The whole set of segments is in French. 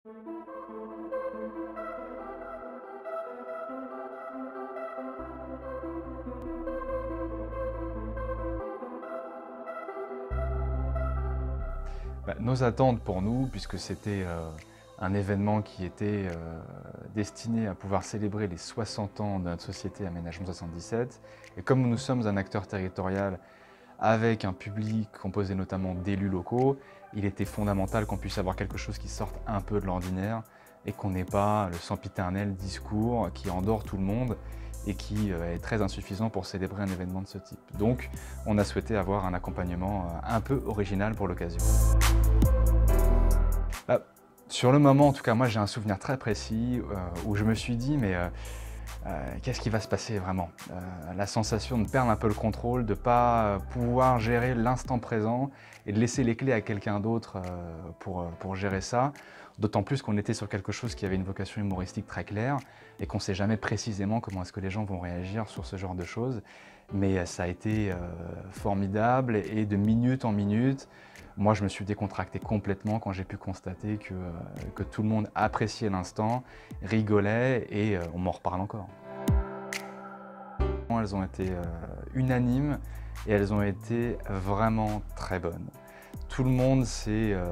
Nos attentes pour nous, puisque c'était un événement qui était destiné à pouvoir célébrer les 60 ans de notre société Aménagement 77, et comme nous sommes un acteur territorial avec un public composé notamment d'élus locaux, il était fondamental qu'on puisse avoir quelque chose qui sorte un peu de l'ordinaire et qu'on n'ait pas le sempiternel discours qui endort tout le monde et qui est très insuffisant pour célébrer un événement de ce type. Donc, on a souhaité avoir un accompagnement un peu original pour l'occasion. Sur le moment, en tout cas, moi j'ai un souvenir très précis où je me suis dit, mais qu'est-ce qui va se passer vraiment? La sensation de perdre un peu le contrôle, de ne pas pouvoir gérer l'instant présent et de laisser les clés à quelqu'un d'autre pour gérer ça. D'autant plus qu'on était sur quelque chose qui avait une vocation humoristique très claire et qu'on ne sait jamais précisément comment est-ce que les gens vont réagir sur ce genre de choses. Mais ça a été formidable et de minute en minute, moi je me suis décontracté complètement quand j'ai pu constater que tout le monde appréciait l'instant, rigolait et on m'en reparle encore. Elles ont été unanimes et elles ont été vraiment très bonnes. Tout le monde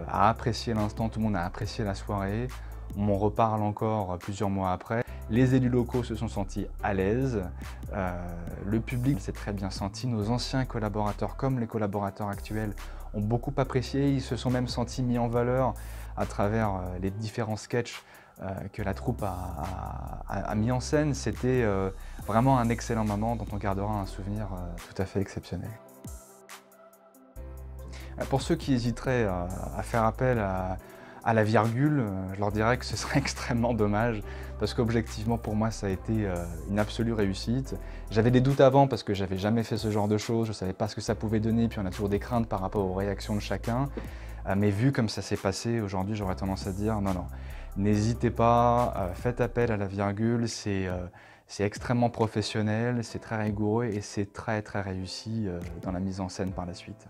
a apprécié l'instant, tout le monde a apprécié la soirée. On m'en reparle encore plusieurs mois après. Les élus locaux se sont sentis à l'aise, le public s'est très bien senti, nos anciens collaborateurs comme les collaborateurs actuels ont beaucoup apprécié, ils se sont même sentis mis en valeur à travers les différents sketchs que la troupe a mis en scène. C'était vraiment un excellent moment dont on gardera un souvenir tout à fait exceptionnel. Pour ceux qui hésiteraient à faire appel à la virgule, je leur dirais que ce serait extrêmement dommage parce qu'objectivement pour moi ça a été une absolue réussite. J'avais des doutes avant parce que j'avais jamais fait ce genre de choses, je ne savais pas ce que ça pouvait donner, puis on a toujours des craintes par rapport aux réactions de chacun. Mais vu comme ça s'est passé aujourd'hui, j'aurais tendance à dire non, n'hésitez pas, faites appel à la virgule, c'est extrêmement professionnel, c'est très rigoureux et c'est très réussi dans la mise en scène par la suite.